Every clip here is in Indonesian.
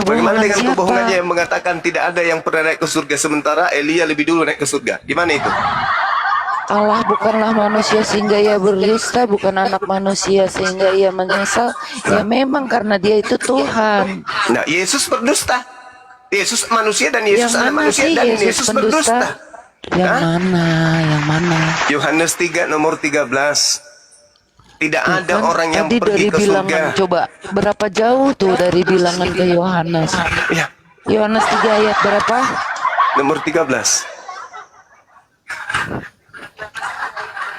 Bagaimana dengan siapa? kebohongannya yang mengatakan tidak ada yang pernah naik ke surga sementara Elia lebih dulu naik ke surga? Gimana itu? Allah bukanlah manusia sehingga ia berdusta, bukan anak manusia sehingga ia menyesal. Ya memang karena dia itu Tuhan. Nah, Yesus berdusta. Yesus manusia dan Yesus Yang anak mana manusia sih dan Yesus Yesus pendusta? berdusta. Yang Hah? mana? Yang mana? Yohanes 3 nomor 13. Tidak Tuh ada kan, orang yang tadi pergi dari ke bilangan, surga. coba berapa jauh tuh dari bilangan ke Yohanes? Ya, Yohanes 3 ayat berapa? nomor 13.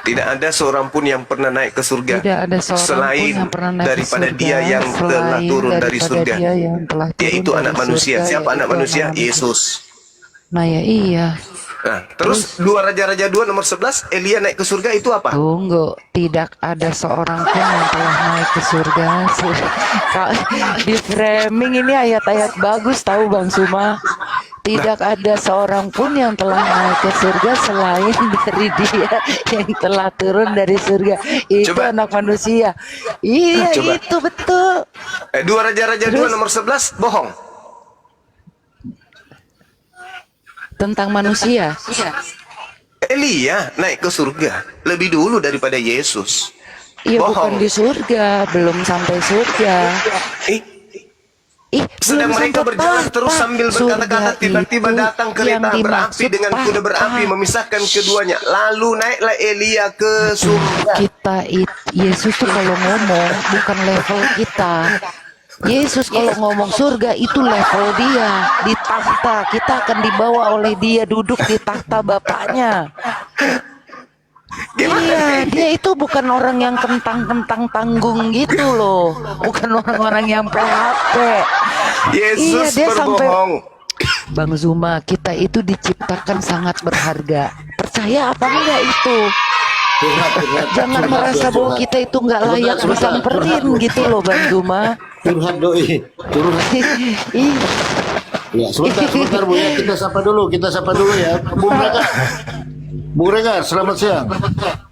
Tidak ada seorang pun yang pernah naik ke surga Tidak ada seorang pun selain yang pernah naik ke daripada surga dia yang telah selain turun dari daripada surga. dia yang telah turun Yaitu dari anak manusia. surga, Siapa anak yaitu manusia? anak manusia. Yesus. Nah ya iya. Nah, terus 2 Raja-Raja 2 nomor 11, Elia naik ke surga itu apa? Tunggu, tidak ada seorang pun yang telah naik ke surga. Di framing ini ayat-ayat bagus tahu Bang Suma. Tidak ada seorang pun yang telah naik ke surga selain dari dia yang telah turun dari surga. Itu Coba. anak manusia. Iya, Coba. itu betul. 2 Raja-Raja 2 Terus? nomor 11, bohong. Tentang manusia. Elia naik ke surga lebih dulu daripada Yesus. Iya, bukan Bohong. di surga, belum sampai surga. Sedang Belum mereka sampai berjalan tahta. terus sambil berkata-kata, Surga tiba-tiba itu datang yang kereta berapi dimaksud dengan kuda berapi tahta. memisahkan keduanya. Lalu naiklah Elia ke surga. Yesus tuh kalau ngomong bukan level kita. Yesus kalau ngomong surga itu level dia di tahta. Kita akan dibawa oleh dia duduk di tahta Bapaknya. Iya, dia itu bukan orang yang kentang-kentang tanggung gitu loh. Bukan orang-orang yang PHP. Yesus dia berbohong. Bang Zuma, kita itu diciptakan sangat berharga. Percaya apa enggak itu? Jangan merasa bahwa kita itu nggak layak disamperin gitu loh Bang Zuma. Curhat doi, curhat. Ih, Ya, sebentar Bu ya, kita sapa dulu ya. Bung Regar, selamat siang.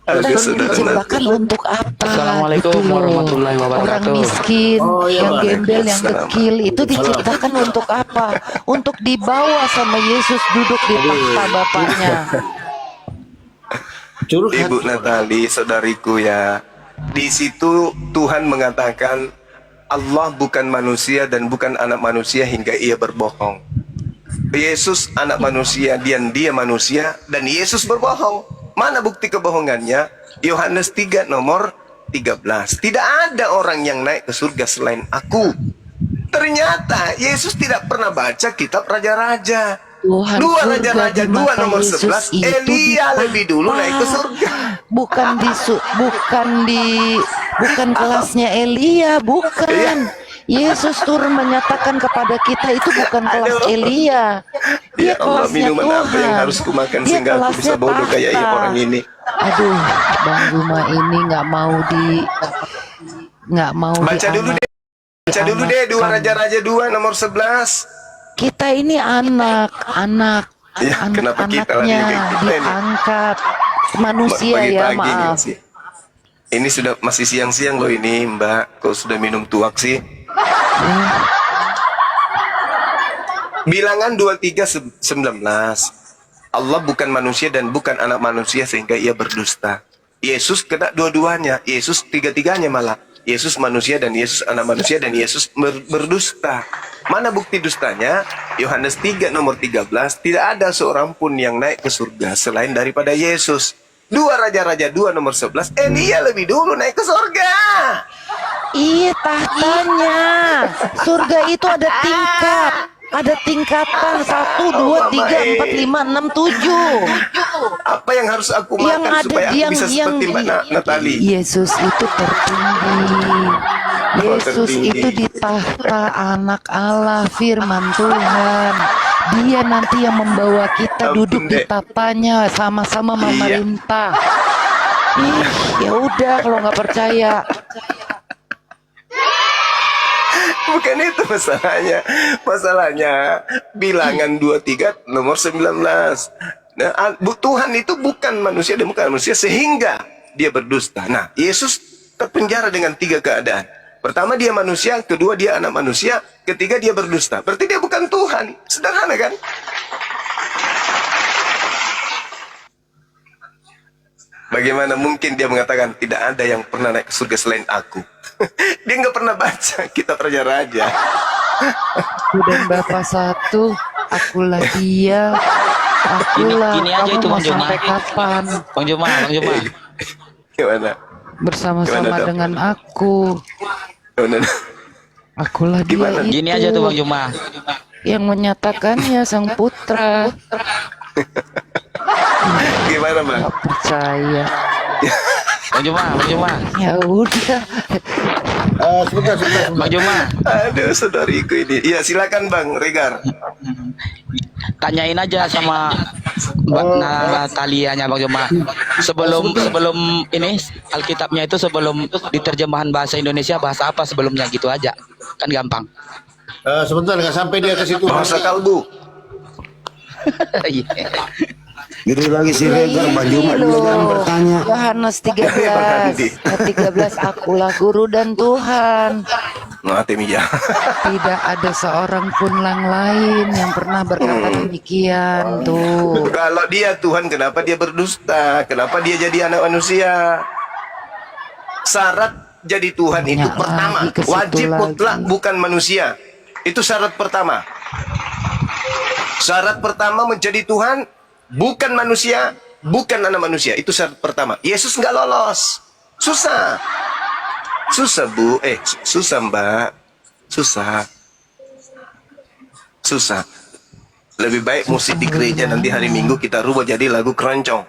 Aduh, kita saudara diciptakan untuk apa? Assalamualaikum gitu loh. warahmatullahi wabarakatuh. Orang miskin, Oh, iya, yang Bang. gembel, yang dekil itu diciptakan untuk apa? Untuk dibawa sama Yesus duduk di tahta Bapaknya. Curhat. Ibu Natali, saudariku ya. Di situ Tuhan mengatakan Allah bukan manusia dan bukan anak manusia hingga ia berbohong. Yesus anak manusia dan dia manusia dan Yesus berbohong. Mana bukti kebohongannya? Yohanes 3 nomor 13. Tidak ada orang yang naik ke surga selain aku. Ternyata Yesus tidak pernah baca kitab Raja-Raja. Tuhan, 2 surga Raja-Raja di 2 mata nomor Yesus 11, itu Elia di lebih dulu naik ke surga. Bukan kelasnya Elia, bukan. Yesus turun menyatakan kepada kita itu bukan kelas Aduh. Elia. Dia Ya Allah, kelasnya minuman Tuhan. apa yang harus kumakan Dia sehingga aku bisa kelasnya bodoh kayak tahta. orang ini? Aduh, Bang Ruma ini nggak mau Baca dulu deh. Baca dulu deh 2 Raja-Raja 2 nomor 11. Kita ini anak Ya, kenapa kita lagi anak-anaknya kayak kita ini? diangkat manusia ya, Pagi-pagi maaf. sih. Ini sudah masih siang-siang loh ini, Mbak. Kok sudah minum tuak sih? Bilangan 23:19. Allah bukan manusia dan bukan anak manusia sehingga ia berdusta. Yesus kena dua-duanya. Yesus tiga-tiganya malah. Yesus manusia dan Yesus anak manusia dan Yesus berdusta. Mana bukti dustanya? Yohanes 3 nomor 13. Tidak ada seorang pun yang naik ke surga selain daripada Yesus. 2 Raja-Raja 2 nomor 11. Elia lebih dulu naik ke surga. Iya, tahtanya. Surga itu ada tingkat. Ada tingkatan 1, 2, 3, 4, 5, 6, 7. Apa yang harus aku makan supaya aku bisa seperti Mbak Natali? Yesus itu tertinggi. Yesus tertinggi. itu di tahta anak Allah, firman Tuhan. Dia nanti yang membawa kita Ampun, duduk di Dek. tatanya sama-sama Iya. memerintah. Ih, ya udah kalau nggak percaya. Bukan itu masalahnya. Masalahnya bilangan 23 nomor 19. Nah, Tuhan itu bukan manusia dan bukan manusia sehingga dia berdusta. Nah, Yesus terpenjara dengan 3 keadaan. Pertama dia manusia, kedua dia anak manusia, ketiga dia berdusta. Berarti dia bukan Tuhan. Sederhana kan? Bagaimana mungkin dia mengatakan tidak ada yang pernah naik ke surga selain aku? Dia nggak pernah baca kitab Raja Raja. Aku dan Bapa satu, akulah dia, akulah. Gini aja kamu itu, mau Bang Juma. sampai kapan Bang Juma, Bang Juma. Gimana? bersama-sama Gimana, Dok? dengan aku? Gimana? Akulah dia Gimana? itu Gini aja tuh Bang Juma. yang menyatakannya sang putra. Gimana bang? Gak percaya. Bang Juma, Bang Juma. Ya udah. Sebentar. Bang Juma, Aduh saudariku ini. Ya silakan bang Regar. tanyain aja sama Mbak Natalianya Bang Juma. Sebelum ini Alkitabnya itu sebelum diterjemahan bahasa Indonesia bahasa apa sebelumnya gitu aja. Kan gampang. Sebentar, nggak sampai dia ke situ. Bahasa kalbu. Iya. Gitu lagi si Regar, Bang Juma Ini dulu loh, jangan bertanya. Yohanes Berhenti. 13 akulah guru dan Tuhan. Mati mija. Tidak ada seorang pun yang lain yang pernah berkata demikian tuh. Kalau dia Tuhan, kenapa dia berdusta? Kenapa dia jadi anak manusia? Syarat jadi Tuhan itu Banyak pertama, lagi ke situ wajib lagi. mutlak bukan manusia. Itu syarat pertama. Syarat pertama menjadi Tuhan bukan manusia, bukan anak manusia. Itu syarat pertama. Yesus nggak lolos. Susah. Susah bu, susah mbak. Susah. Susah. Lebih baik musik di gereja nanti hari Minggu kita rubah jadi lagu keroncong.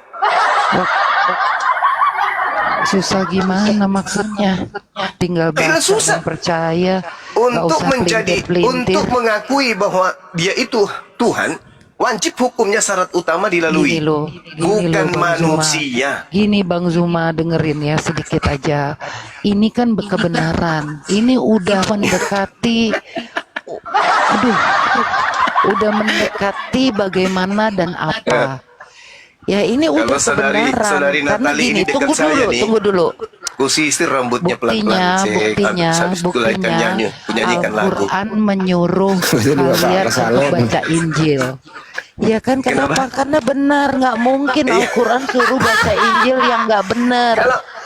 Susah gimana maksudnya? Tinggal Karena baca susah. dan percaya. Nggak Untuk usah menjadi, pelintir-pelintir. untuk mengakui bahwa dia itu Tuhan, wajib hukumnya syarat utama dilalui. Gini loh, Bukan Bang Zuma. manusia. Gini Bang Zuma, dengerin ya sedikit aja. Ini kan kebenaran. Ini udah mendekati, aduh, udah mendekati bagaimana dan apa. Ya ini Kalau udah saudari kebenaran. Karena Natali gini, ini dekat tunggu saya dulu, nih. tunggu dulu. Ku sisir rambutnya Buktinya, pelan-pelan. Habis kulaikan nyanyi, kunyanyikan lagu. Al-Quran menyuruh kalian untuk baca Injil. Ya kan kenapa? Karena benar, nggak mungkin Iya. Al-Quran suruh baca Injil yang nggak benar.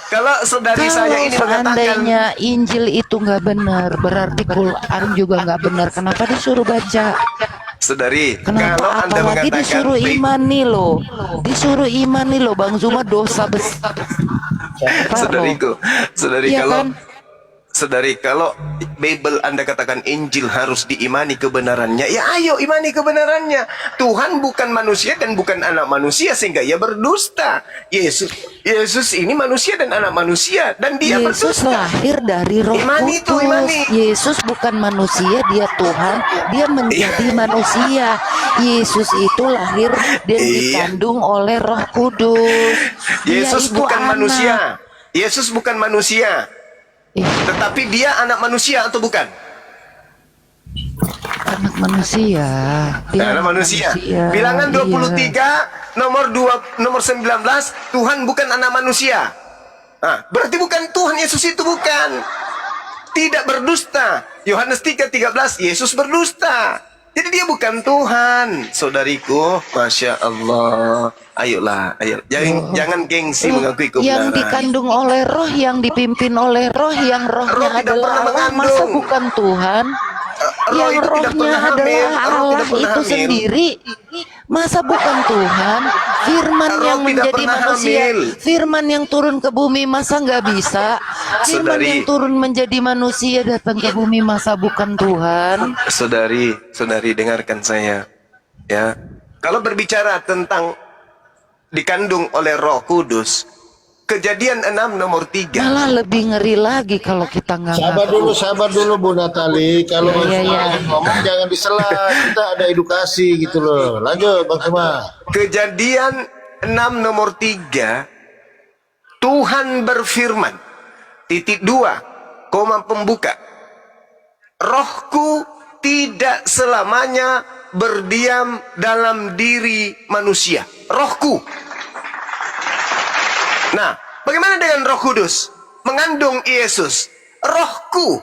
Kalau saudari saya ini Kalau mengatakan, seandainya Injil itu nggak benar, berarti Quran juga nggak benar. Kenapa disuruh baca? saudari, Kenapa? kalau Anda Apalagi mengatakan, disuruh imani loh, disuruh imani loh, Bang Zuma, dosa besar. saudariku, saudari Iya kalau kan? Saudari, kalau Bible Anda katakan Injil harus diimani kebenarannya, ya ayo imani kebenarannya. Tuhan bukan manusia dan bukan anak manusia sehingga ia berdusta. Yesus ini manusia dan anak manusia dan dia Yesus berdusta. lahir dari Roh Imani itu, Kudus. imani. Yesus bukan manusia, dia Tuhan, dia menjadi manusia. Yesus itu lahir dan Iya. dikandung oleh Roh Kudus. Dia Yesus itu bukan anak. manusia. Yesus bukan manusia. Eh, Tetapi dia anak manusia atau bukan? anak manusia. Dia Anak manusia. Bilangan 23 nomor 19 Tuhan bukan anak manusia. Nah, berarti bukan Tuhan Yesus itu bukan. Tidak berdusta. Yohanes 3:13 Yesus berdusta. Jadi dia bukan Tuhan, saudariku. Masya Allah. Ayolah, ayo. Jangan gengsi mengakui Yang kebenaran. dikandung oleh Roh, yang dipimpin oleh Roh, yang Roh rohnya tidak adalah pernah Allah, masa mengandung. bukan Tuhan? Roh Yang itu tidak rohnya pernah hamil. adalah Roh Allah tidak pernah itu hamil. sendiri, masa bukan Tuhan? Firman Roh yang tidak menjadi pernah manusia, hamil. Firman yang turun ke bumi, masa nggak bisa? Firman Saudari. yang turun menjadi manusia datang ke bumi, masa bukan Tuhan? Saudari dengarkan saya. Ya. Kalau berbicara tentang dikandung oleh Roh Kudus, Kejadian 6 nomor 3. Malah lebih ngeri lagi kalau kita nggak Sabar dulu Bu Natali. Kalau Iya. ngomong jangan disela. Kita ada edukasi gitu loh. Lanjut Bang Sema. Kejadian 6 nomor 3. Tuhan berfirman. Titik 2, koma pembuka. Rohku tidak selamanya berdiam dalam diri manusia. Rohku. Nah, bagaimana dengan Roh Kudus? Mengandung Yesus. rohku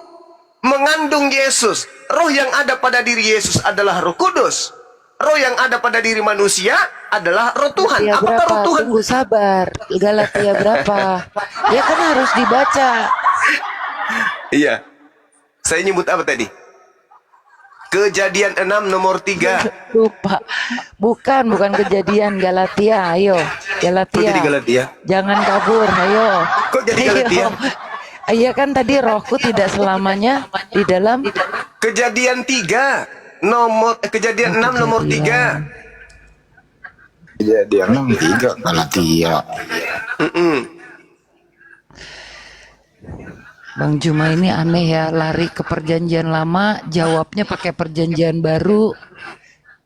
mengandung Yesus. Roh yang ada pada diri Yesus adalah Roh Kudus. Roh yang ada pada diri manusia adalah Roh Tuhan. Galatia Apakah berapa? Roh Tuhan? Tunggu sabar. Galatia berapa? Ya kan harus dibaca. Iya. Saya nyebut apa tadi? Kejadian 6 nomor 3. Lupa. Bukan Kejadian, Galatia. Ayo, Kok Galatia. jadi Galatia? Jangan kabur, ayo. Kok jadi Galatia? Iya kan tadi rohku tidak selamanya di dalam Kejadian 3 nomor Kejadian 6 nomor 3. Jadi yang 6-3 Galatia. Bang Juma ini aneh ya, lari ke perjanjian lama, jawabnya pakai perjanjian baru.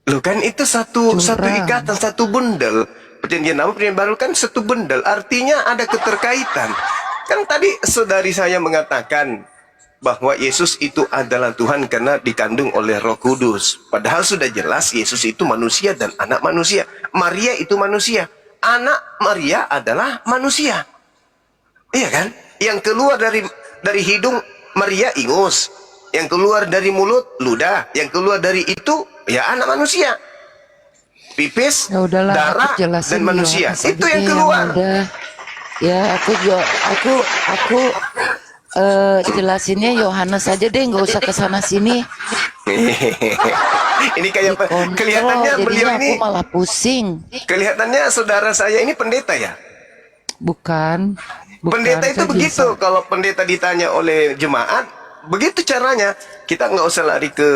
Loh kan itu satu Curang. ikatan, satu bundel. Perjanjian lama, perjanjian baru kan satu bundel. Artinya ada keterkaitan. Kan tadi saudari saya mengatakan bahwa Yesus itu adalah Tuhan karena dikandung oleh Roh Kudus. Padahal sudah jelas Yesus itu manusia dan anak manusia. Maria itu manusia. Anak Maria adalah manusia. Iya kan? Yang keluar dari hidung Maria ingus. Yang keluar dari mulut ludah. Yang keluar dari itu ya anak manusia. Pipis, Ya udahlah, darah, aku jelasin dan manusia. Yohanes Itu aja yang deh, keluar. udah. Ya aku jelasinnya Yohanes aja deh, nggak usah kesana sini. Ini kayak Dikontrol, kelihatannya beliau jadinya ini, aku malah pusing. kelihatannya saudara saya ini pendeta ya. Bukan Pendeta itu saya begitu. bisa. Kalau pendeta ditanya oleh jemaat, begitu caranya. Kita nggak usah lari ke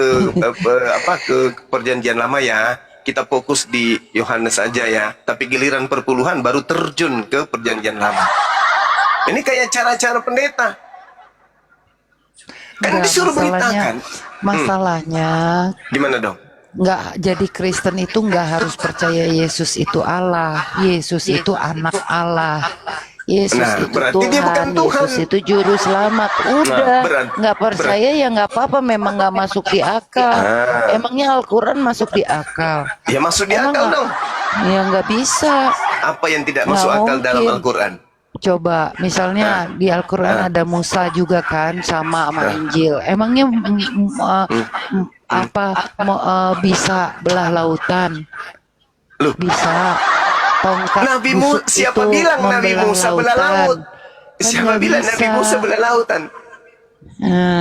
ke perjanjian lama ya. Kita fokus di Yohanes saja ya. Tapi giliran perpuluhan baru terjun ke perjanjian lama. Ini kayak cara-cara pendeta. Kan Enggak, disuruh beritakan. masalahnya Gimana dong? nggak jadi Kristen itu nggak harus percaya Yesus itu Allah, Yesus itu anak Allah, Yesus Nah, itu berarti dia bukan Tuhan. Yesus itu juru selamat. Udah, berat- nggak percaya ya nggak apa-apa, memang nggak masuk di akal. Emangnya Al-Quran masuk di akal? Ya masuk di Emang akal nggak- dong. Ya nggak bisa. Apa yang tidak masuk Nggak akal dalam mungkin. Al-Quran? Coba misalnya di Al-Quran ada Musa juga kan sama Injil. Emangnya bisa belah lautan? Loh, Bisa. Tongkat Nabi busuk siapa itu bilang Nabi membelah Musa belah lautan. laut? Kan Siapa nggak bilang Nabi bisa. Musa belah lautan?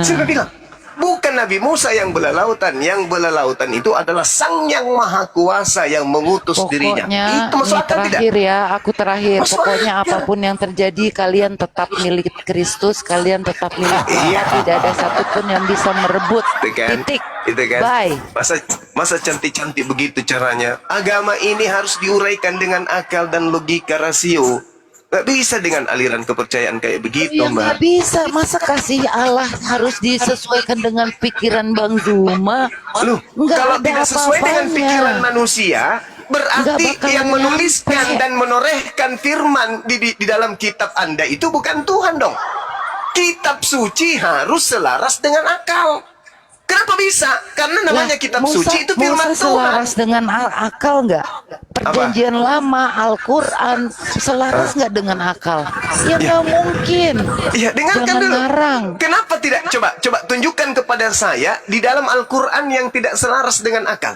Siapa bilang? Bukan Nabi Musa yang belah lautan. Yang belah lautan itu adalah Sang Yang Maha Kuasa yang mengutus dirinya. Pokoknya Itu masuk ini akal tidak? terakhir ya, aku terakhir. Masuk Pokoknya akal. apapun yang terjadi, kalian tetap milik Kristus, kalian tetap milik Allah. Iya. Tidak ada satupun yang bisa merebut. Itu kan? Titik. Itu kan? Bye. Masa cantik-cantik begitu caranya? Agama ini harus diuraikan dengan akal dan logika rasio. Gak bisa dengan aliran kepercayaan kayak begitu, Ya nggak Mbak. bisa, masa kasih Allah harus disesuaikan dengan pikiran Bang Zuma? Loh, Nggak kalau ada tidak sesuai dengan apa-apanya. pikiran manusia, berarti Nggak bakalan yang menuliskan nyampe. dan menorehkan firman di dalam kitab Anda itu bukan Tuhan dong. Kitab suci harus selaras dengan akal. Kenapa bisa? Karena namanya kitab suci itu firman Tuhan. selaras dengan akal nggak? Perjanjian lama, Al-Quran selaras nggak dengan akal? Ya nggak mungkin. Ya, dengarkan Jangan dulu. ngarang. Kenapa tidak? Coba tunjukkan kepada saya di dalam Al-Quran yang tidak selaras dengan akal.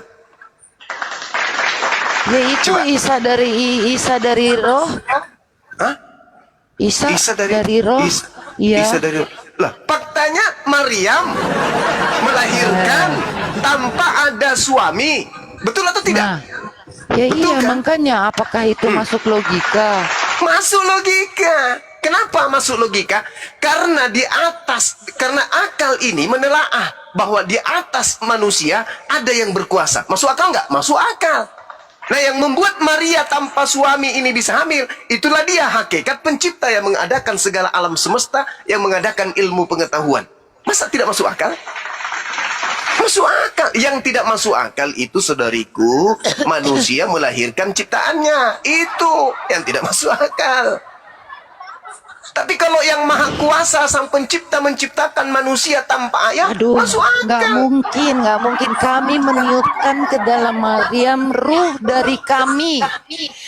Ya itu Coba. Isa dari roh. Hah? Isa, Isa dari roh. Iya. Isa dari lah. Faktanya Maryam melahirkan tanpa ada suami. Betul atau tidak? Nah, ya Betul iya kan? makanya apakah itu masuk logika? Masuk logika. Kenapa masuk logika? Karena karena akal ini menelaah bahwa di atas manusia ada yang berkuasa. Masuk akal nggak? Masuk akal. Nah, yang membuat Maria tanpa suami ini bisa hamil, itulah dia hakikat pencipta yang mengadakan segala alam semesta, yang mengadakan ilmu pengetahuan. Masa tidak masuk akal? Masuk akal. Yang tidak masuk akal itu, saudariku, manusia melahirkan ciptaannya. Itu yang tidak masuk akal. Tapi kalau yang maha kuasa sang pencipta menciptakan manusia tanpa ayah, Aduh, masuk nggak akal. mungkin, nggak mungkin. Kami meniupkan ke dalam Maryam ruh dari kami,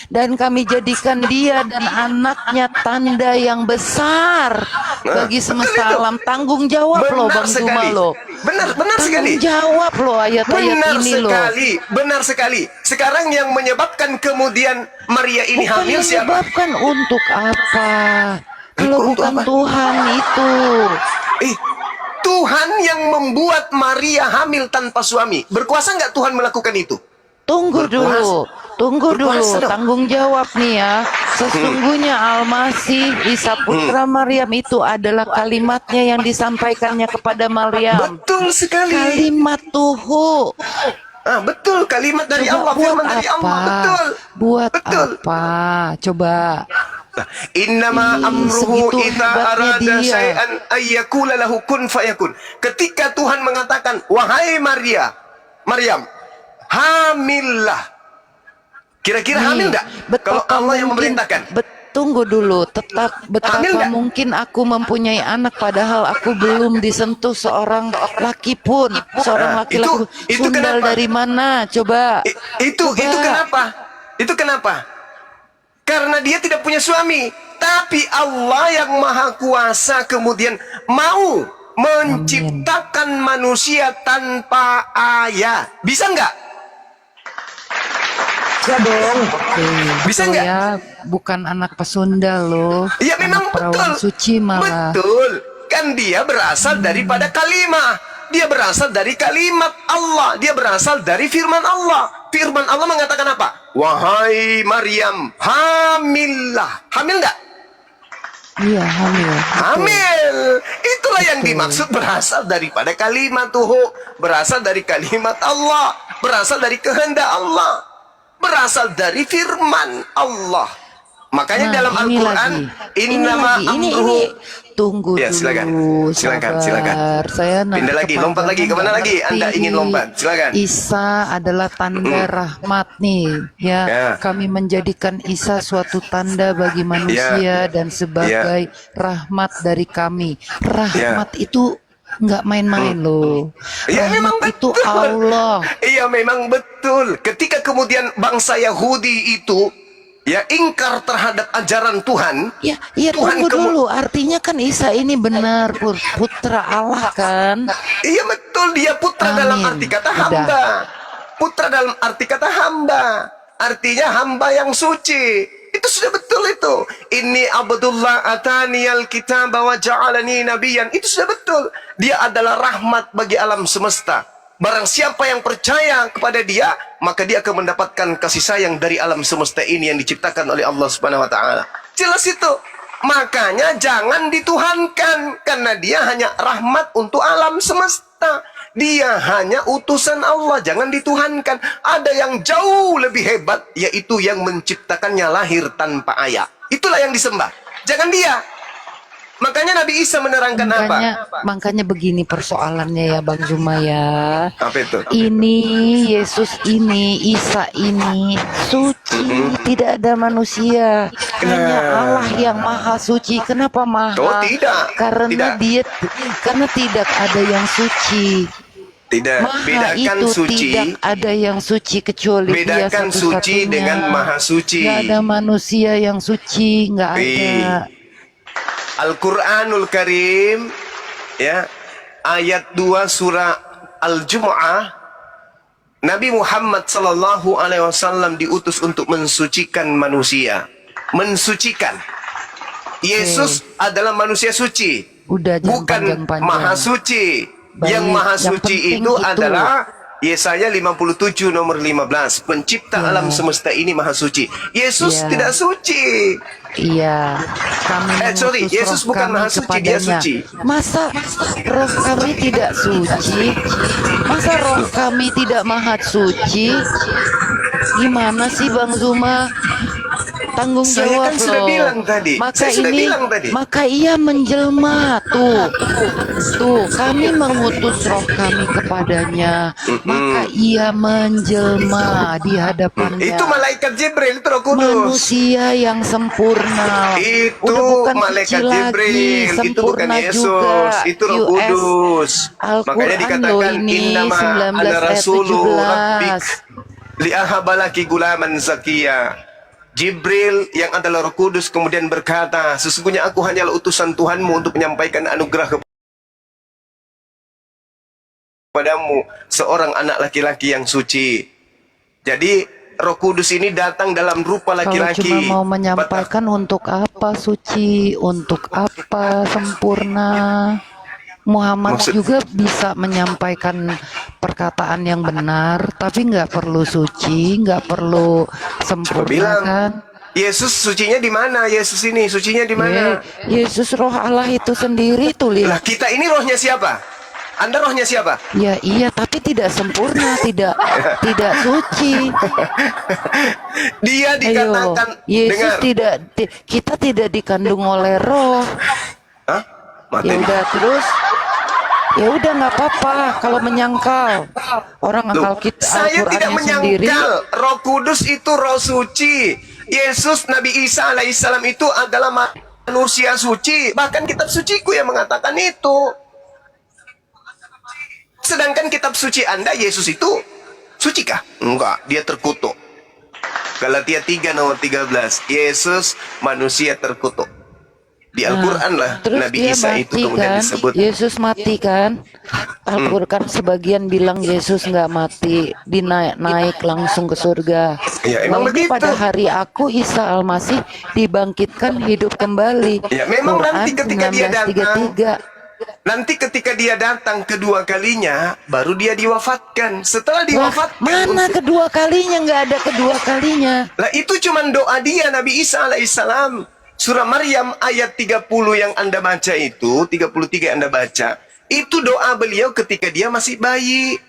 dan kami jadikan dia dan anaknya tanda yang besar bagi semesta betul itu. alam. Tanggung jawab loh, Bang Zuma sekali. loh. Benar Tanggung sekali. jawab loh ayat-ayat Benar ini loh. sekali, benar sekali. Sekarang yang menyebabkan kemudian Maria ini Bukan hamil siapa? menyebabkan untuk apa? Kalau Untuk bukan apa? Tuhan itu. Tuhan yang membuat Maria hamil tanpa suami. Berkuasa nggak Tuhan melakukan itu? Tunggu dulu, tunggu Berkuasa dulu. dong. Tanggung jawab nih ya. Sesungguhnya Al-Masih Isa putra Maryam itu adalah kalimatnya yang disampaikannya kepada Maryam. Betul sekali. Kalimat Tuhu. Betul, kalimat dari Coba Allah, buat firman dari Allah. apa? Betul. Buat Betul. apa? Coba. Innama amruhu Segitu idza hebatnya arada dia. syai'an ayyakula lahu kun fayakun. Ketika Tuhan mengatakan, "Wahai Maryam, hamillah." Kira-kira hamil enggak? Kalau Allah yang memerintahkan. Tunggu dulu, tetap Hamil betapa nggak? mungkin aku mempunyai anak padahal aku belum disentuh seorang laki pun, seorang laki-laki. itu Sundal kenapa? dari mana? Coba. Itu Coba. kenapa? Itu kenapa? Karena dia tidak punya suami. Tapi Allah yang maha kuasa kemudian mau menciptakan manusia tanpa ayah. Bisa nggak? Bisa dong. Oke. Bisa Betul nggak? ya, bukan anak pesundal loh. Iya memang Anak perawan betul. suci malah. Betul. Kan dia berasal daripada kalimah. Dia berasal dari kalimat Allah. Dia berasal dari firman Allah. Firman Allah mengatakan apa? Wahai Maryam, hamillah. Hamil nggak? Iya, hamil. Betul. Hamil. Itulah yang Betul. dimaksud berasal daripada kalimat Tuhu. Berasal dari kalimat Allah. Berasal dari kehendak Allah. Berasal dari firman Allah. Makanya Nah, dalam ini Al-Quran, lagi. innama ini amruhu. tunggu Ya, dulu. silakan. Silakan, sabar. silakan. Saya nanti Pindah lagi, lompat lagi. kepanjangan Kemana nggak lagi Anda ngerti. ingin lompat? Silakan. Isa adalah tanda rahmat nih, ya. Ya. Kami menjadikan Isa suatu tanda bagi manusia dan sebagai rahmat dari kami. Rahmat itu nggak main-main loh. Ya memang Rahmat itu betul. Allah. Iya memang betul. Ketika kemudian bangsa Yahudi itu ya ingkar terhadap ajaran Tuhan. Ya, iya Tuhan tunggu dulu. Artinya kan Isa ini benar putra Allah kan? Iya betul, dia putra Amin. dalam arti kata Udah. hamba. Putra dalam arti kata hamba. Artinya hamba yang suci. Itu sudah betul itu. Inni Abdullah ataniyal kitab wa ja'alani nabiyan. Itu sudah betul. Dia adalah rahmat bagi alam semesta. Barang siapa yang percaya kepada dia, maka dia akan mendapatkan kasih sayang dari alam semesta ini yang diciptakan oleh Allah Subhanahu wa taala. Jelas itu. Makanya jangan dituhankan karena dia hanya rahmat untuk alam semesta. Dia hanya utusan Allah, jangan dituhankan. Ada yang jauh lebih hebat, yaitu yang menciptakannya lahir tanpa ayah. Itulah yang disembah. Jangan dia. Makanya Nabi Isa menerangkan Makanya begini persoalannya ya Bang Zuma ya. Apa itu? Ini Yesus ini, Isa ini suci, tidak ada manusia. Hanya Allah yang maha suci. Kenapa maha? Oh, tidak. Karena Tidak. karena tidak ada yang suci. Tidak. Maha Bedakan itu suci. tidak ada yang suci kecuali Dia Bedakan suci satu-satunya. dengan maha suci. Nggak ada manusia yang suci, nggak ada. Al-Quranul Karim ya, ayat 2 surah Al-Jumu'ah, Nabi Muhammad sallallahu alaihi wasallam diutus untuk mensucikan manusia. Mensucikan. Yesus adalah manusia suci. Udah, jangan Bukan panjang-panjang. maha suci. Baik, Yang maha yang suci penting itu itu. adalah Yesaya 57 nomor 15. Pencipta Ya. alam semesta ini maha suci. Yesus Ya. tidak suci. Iya, kami Sorry, mengutus Yesus roh bukan kami maha suci, dia kepadanya. suci. Masa roh kami tidak suci? Masa roh kami tidak maha suci? Gimana sih Bang Zuma? tanggung Saya jawab kan sudah loh. bilang tadi. Maka Saya sudah ini, bilang tadi. maka ia menjelma tuh kami mengutus roh kami kepadanya, maka ia menjelma di hadapannya. Itu malaikat Jibril, itu Roh Kudus. Manusia yang sempurna. Itu Udah bukan malaikat suci Jibril, lagi, itu bukan sempurna Yesus, juga. itu Roh US Kudus. Makanya Al-Quran dikatakan loh ini, innama 19 ana ayat rasulu 17. rabbik liahabalaki gulaman zakiya. Jibril yang adalah Roh Kudus kemudian berkata, sesungguhnya aku hanyalah utusan Tuhanmu untuk menyampaikan anugerah kepadamu seorang anak laki-laki yang suci. Jadi Roh Kudus ini datang dalam rupa Kalau laki-laki. cuma mau menyampaikan untuk apa suci, untuk apa sempurna. Muhammad juga bisa menyampaikan perkataan yang benar, tapi nggak perlu suci, nggak perlu sempurna bilang, kan? Yesus sucinya di mana? Yesus ini sucinya di mana? Yesus roh Allah itu sendiri tuh Lah lihat. kita ini rohnya siapa? Anda rohnya siapa? Ya iya, tapi tidak sempurna, tidak suci. Dia Ayo, dikatakan Yesus dengar. kita tidak dikandung oleh roh. Hah? Ya Mati. udah terus. Ya udah nggak apa-apa kalau menyangkal orang Loh, saya tidak Al-Qur'annya sendiri. menyangkal Roh Kudus itu roh suci. Yesus Nabi Isa alaihissalam itu adalah manusia suci. Bahkan kitab suciku yang mengatakan itu. Sedangkan kitab suci Anda, Yesus itu suci kah? Enggak, dia terkutuk. Galatia 3 nomor 13. Yesus manusia terkutuk. Di Al-Quran lah Terus Nabi dia Isa mati itu kemudian kan? disebut. Yesus mati kan? Al-Quran sebagian bilang Yesus nggak mati, naik langsung ke surga. Ya, emang Lalu begitu. pada hari aku Isa Al-Masih dibangkitkan hidup kembali. Ya, memang Quran nanti ketika dia datang, 1933. nanti ketika dia datang kedua kalinya, baru dia diwafatkan. Setelah diwafatkan, Mana kedua kalinya? Nggak ada kedua kalinya. lah itu cuman doa dia Nabi Isa alaihissalam. Surah Maryam ayat 30 yang Anda baca itu, 33 yang Anda baca, itu doa beliau ketika dia masih bayi.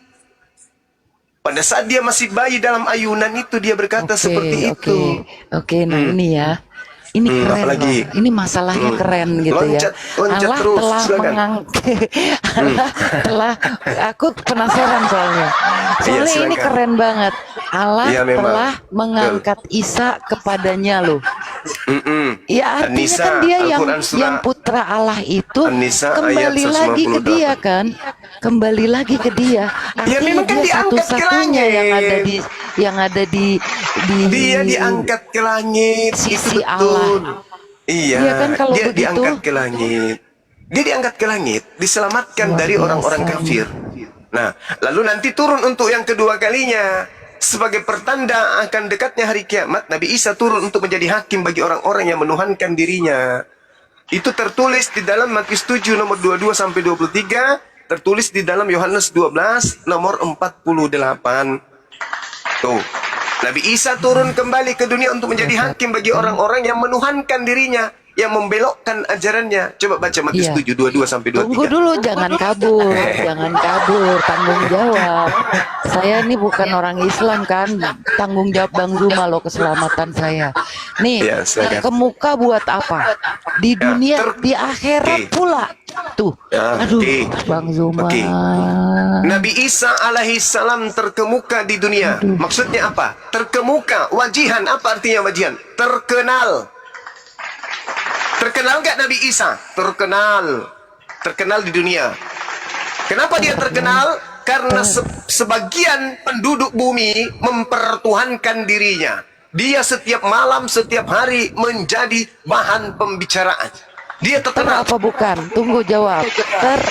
Pada saat dia masih bayi dalam ayunan itu dia berkata seperti itu. Oke, nah ini ya. Ini keren apalagi? loh. Ini masalahnya keren gitu Loncat ya. terus, silakan. mengangkat Allah aku penasaran soalnya. Soalnya ini silakan. keren banget. Allah Iya, memang. telah mengangkat Isa kepadanya loh. Mm-mm. Ya artinya An-Nisa, kan dia Al-Quran surah yang putra Allah itu An-Nisa kembali ayat lagi ke 198. dia kan, kembali lagi ke dia. Artinya memang kan dia diangkat ke satu-satunya langit. yang ada di Dia diangkat ke langit, Sisi itu betul. Allah. Iya, Iya kan, kalau dia begitu? diangkat ke langit. Dia diangkat ke langit, diselamatkan Luar dari orang-orang biasa. kafir. Nah, lalu nanti turun untuk yang kedua kalinya. Sebagai pertanda akan dekatnya hari kiamat, Nabi Isa turun untuk menjadi hakim bagi orang-orang yang menuhankan dirinya. Itu tertulis di dalam Matius 7 nomor 22 sampai 23, tertulis di dalam Yohanes 12 nomor 48. Tuh, Nabi Isa turun kembali ke dunia untuk menjadi hakim bagi orang-orang yang menuhankan dirinya, yang membelokkan ajarannya. Coba baca Matius Iya. 7 22 sampai 23. Tunggu dulu, jangan kabur, tanggung jawab. Saya ini bukan orang Islam kan, tanggung jawab Bang Zuma loh keselamatan saya. Nih, Iya, silakan. terkemuka buat apa? Di dunia, di akhirat pula. Tuh, Ya, aduh, oke. Bang Zuma. Oke. Nabi Isa alaihissalam terkemuka di dunia. Maksudnya apa? Terkemuka, wajihan. Apa artinya wajihan? Terkenal. Terkenal nggak Nabi Isa? Terkenal. Terkenal di dunia. Kenapa dia terkenal? Karena sebagian penduduk bumi mempertuhankan dirinya. Dia setiap malam, setiap hari menjadi bahan pembicaraan. Dia terkenal. Apa bukan? Tunggu jawab.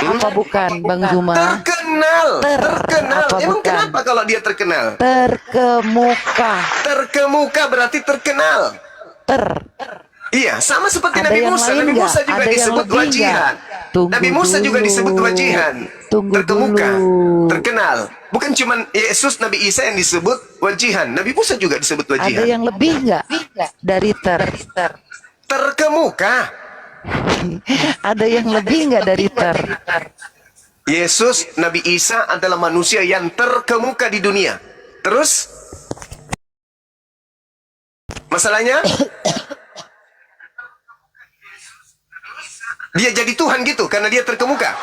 Apa bukan, Bang Zuma? Terkenal. Terkenal. Apa Emang bukan? kenapa kalau dia terkenal? Terkemuka. Terkemuka berarti terkenal. Iya, sama seperti Ada Nabi yang Musa. lain Nabi nggak? Musa juga Ada yang disebut lebih wajihan. nggak? Tunggu Nabi Musa juga dulu. disebut wajihan. Tunggu Terkemuka, dulu. terkenal. Bukan cuma Yesus, Nabi Isa yang disebut wajihan. Nabi Musa juga disebut Ada wajihan. yang lebih nggak dari Terkemuka. Ada yang lebih nggak dari Yesus, Nabi Isa adalah manusia yang terkemuka di dunia. Terus Masalahnya dia jadi Tuhan gitu karena dia terkemuka.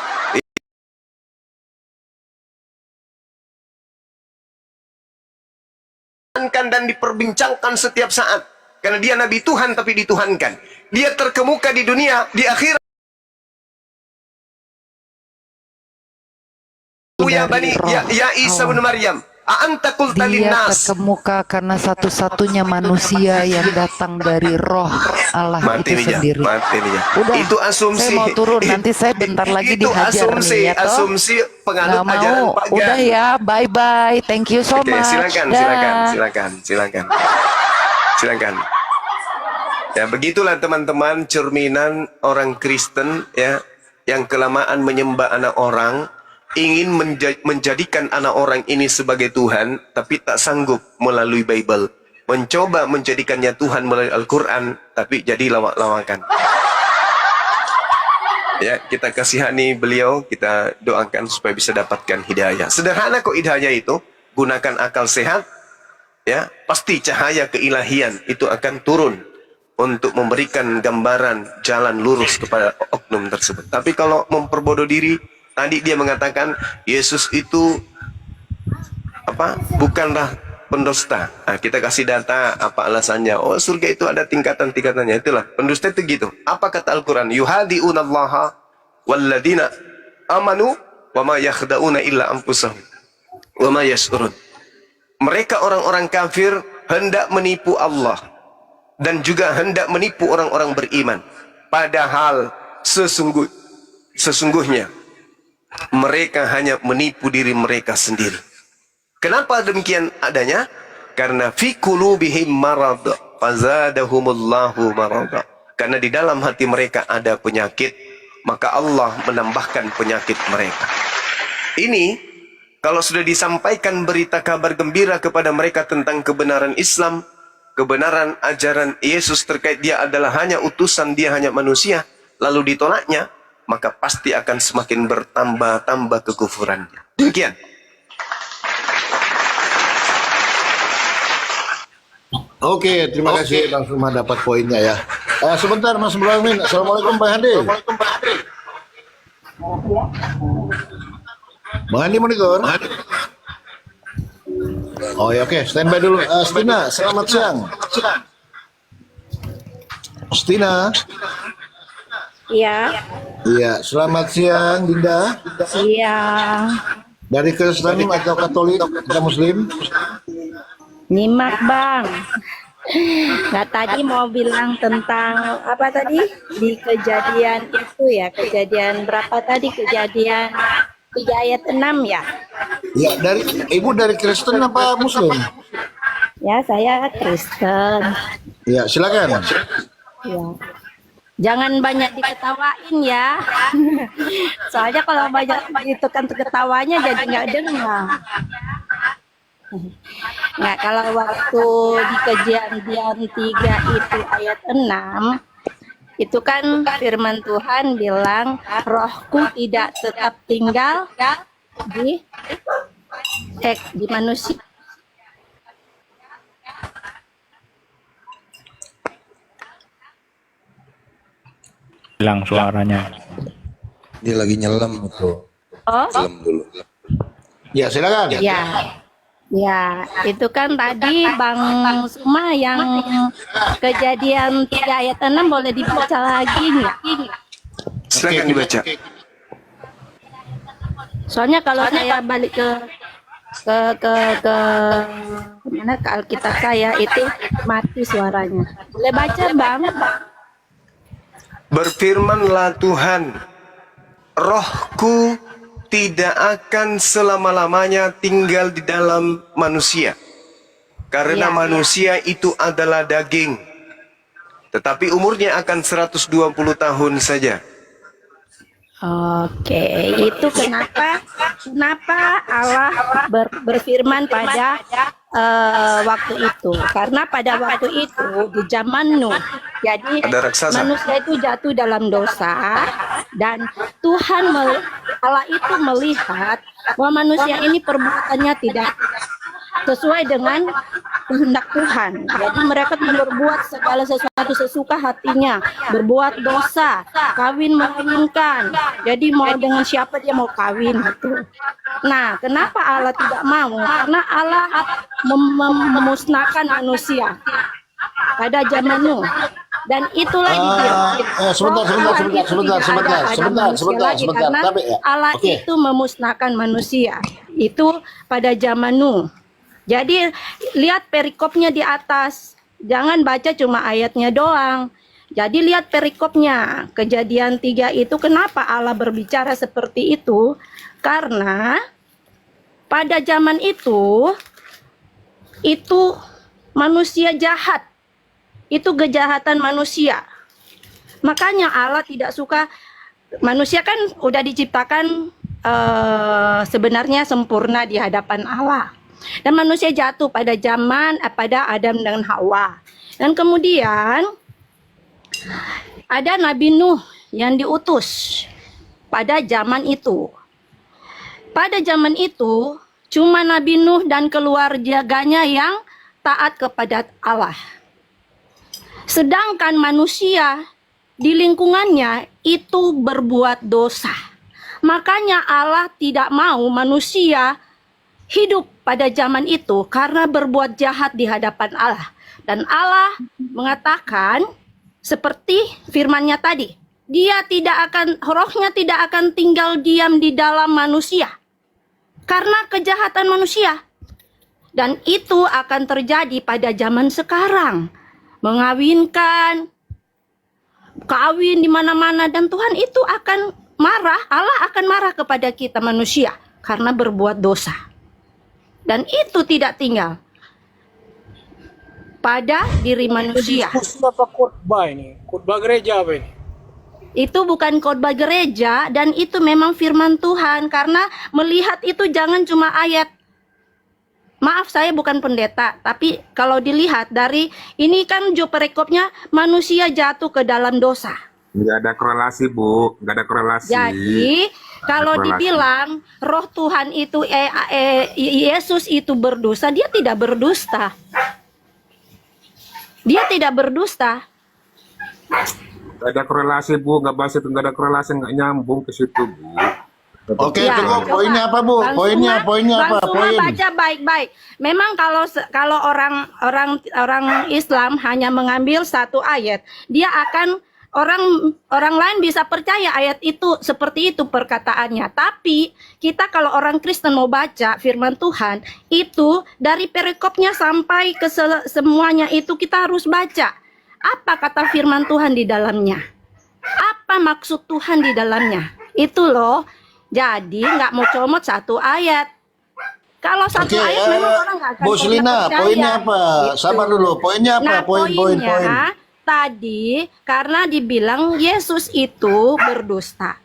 Dan diperbincangkan setiap saat karena dia nabi Tuhan tapi dituhankan. Dia terkemuka di dunia, di akhirat. Ya bani ya Isa bin Maryam, a anta qulta Dia linnas. terkemuka karena satu-satunya manusia yang datang dari roh Allah Mati itu nih ya, sendiri. mati nih ya. Udah, Itu asumsi. saya mau turun, nanti saya bentar lagi Itu dihajar asumsi, nih ya toh. asumsi penganut Nggak ajaran mau, pagan. udah ya, bye-bye, thank you so Oke, much. silakan, Dah. silakan. Ya, begitulah teman-teman cerminan orang Kristen ya yang kelamaan menyembah anak orang, ingin menjadikan anak orang ini sebagai Tuhan, tapi tak sanggup melalui Bible. Mencoba menjadikannya Tuhan melalui Al-Quran, tapi jadi lawak-lawakan. Ya, kita kasihani beliau, kita doakan supaya bisa dapatkan hidayah. Sederhana kok hidayah itu, gunakan akal sehat, ya, pasti cahaya keilahian itu akan turun untuk memberikan gambaran jalan lurus kepada oknum tersebut. Tapi kalau memperbodoh diri, tadi dia mengatakan Yesus itu bukanlah pendusta. Nah, kita kasih data apa alasannya. Oh, surga itu ada tingkatan-tingkatannya. Itulah pendusta itu gitu. Apa kata Al-Quran? Yuhadi'unallaha walladina amanu wa ma yakhda'una illa anfusahum wa ma yash'urun. Mereka orang-orang kafir hendak menipu Allah dan juga hendak menipu orang-orang beriman. Padahal sesungguhnya mereka hanya menipu diri mereka sendiri. Kenapa demikian adanya? Karena fi qulubihim marad fazadahumullahu marad. Karena di dalam hati mereka ada penyakit, maka Allah menambahkan penyakit mereka. Ini kalau sudah disampaikan berita kabar gembira kepada mereka tentang kebenaran Islam, kebenaran ajaran Yesus terkait dia adalah hanya utusan, dia hanya manusia, lalu ditolaknya, maka pasti akan semakin bertambah-tambah kekufurannya. Demikian. Oke, terima kasih Bang Suma dapat poinnya ya. Sebentar Mas Bramin. Assalamualaikum Bang Handi. Bang Handi monitor. Oh ya, oke, standby dulu. Stina, selamat siang. Stina. Iya, Iya, selamat siang Dinda. siang. Dari Kristen atau Katolik atau Muslim? Nyimak bang. Nggak tadi mau bilang tentang apa tadi di kejadian itu ya, kejadian berapa tadi, kejadian 3 ayat 6 ya. Ya, Ibu dari Kristen apa Muslim? Ya saya Kristen. Ya, silakan. Ya. Jangan banyak diketawain ya. Soalnya kalau banyak itu kan ketawanya jadi nggak dengar. Nah, kalau waktu di kejadian 3 itu ayat 6, itu kan firman Tuhan bilang, rohku tidak tetap tinggal di manusia. Hilang suaranya. Dia lagi nyelam itu. Oh, Nyelam dulu. Ya, silakan. ya. Ya, itu kan tadi Bang Suma yang kejadian 3 ayat 6 boleh dibaca lagi nggak? Silakan dibaca. Soalnya kalau saya balik ke mana ke Alkitab saya itu mati suaranya. Boleh baca Bang? Berfirmanlah Tuhan, rohku tidak akan selama-lamanya tinggal di dalam manusia. Karena Ya. manusia itu adalah daging. Tetapi umurnya akan 120 tahun saja. Oke, itu kenapa Allah berfirman pada waktu itu? Karena pada waktu itu di zaman Nuh, jadi Ada raksasa. manusia itu jatuh dalam dosa dan Allah itu melihat bahwa manusia ini perbuatannya tidak sesuai dengan kehendak Tuhan. Jadi mereka berbuat segala sesuatu sesuka hatinya, berbuat dosa, kawin mengawinkan. Jadi mau dengan siapa dia mau kawin gitu. Nah, kenapa Allah tidak mau? Karena Allah memusnahkan manusia pada zaman Nuh. Dan itulah karena Allah itu memusnahkan manusia itu pada zaman Nuh. Jadi lihat perikopnya di atas, jangan baca cuma ayatnya doang. Jadi lihat perikopnya. Kejadian 3 itu kenapa Allah berbicara seperti itu? Karena pada zaman itu manusia jahat. Itu kejahatan manusia. Makanya Allah tidak suka, manusia kan udah diciptakan sebenarnya sempurna di hadapan Allah. Dan manusia jatuh pada pada Adam dan Hawa. Dan kemudian ada Nabi Nuh yang diutus pada zaman itu. Pada zaman itu cuma Nabi Nuh dan keluarganya yang taat kepada Allah. Sedangkan manusia di lingkungannya itu berbuat dosa. Makanya Allah tidak mau manusia hidup pada zaman itu karena berbuat jahat di hadapan Allah. Dan Allah mengatakan seperti firman-Nya tadi, rohnya tidak akan tinggal diam di dalam manusia karena kejahatan manusia. Dan itu akan terjadi pada zaman sekarang. Mengawinkan, kawin di mana-mana, dan Tuhan itu akan marah, Allah akan marah kepada kita manusia karena berbuat dosa. Dan itu tidak tinggal pada diri manusia. Apa khotbah ini? Khotbah gereja apa ini? Itu bukan khotbah gereja, dan itu memang firman Tuhan. Karena melihat itu jangan cuma ayat. Maaf, saya bukan pendeta, tapi kalau dilihat dari ini kan perikopnya manusia jatuh ke dalam dosa. Nggak ada korelasi, Bu. Nggak ada korelasi. Jadi kalau dibilang roh Tuhan itu Yesus itu berdosa, dia tidak berdusta. Dia tidak berdusta. Nggak ada korelasi, Bu. Nggak bahas itu, nggak ada korelasi, nggak nyambung ke situ, Bu. Oke, Ya, tunggu. coba. Poinnya apa, Bu? Bang Poinnya apa? Suma Poin. baca baik-baik. Memang kalau orang Islam hanya mengambil satu ayat, dia akan orang lain bisa percaya ayat itu seperti itu perkataannya. Tapi kita kalau orang Kristen mau baca firman Tuhan, itu dari perikopnya sampai ke semuanya itu kita harus baca. Apa kata firman Tuhan di dalamnya? Apa maksud Tuhan di dalamnya? Itu loh. Jadi nggak mau comot satu ayat. Kalau satu ayat memang orang nggak akan Bu Selina, percaya. poinnya apa? Gitu. Sabar dulu. Poinnya apa? Nah, Poin. poinnya tadi karena dibilang Yesus itu berdusta.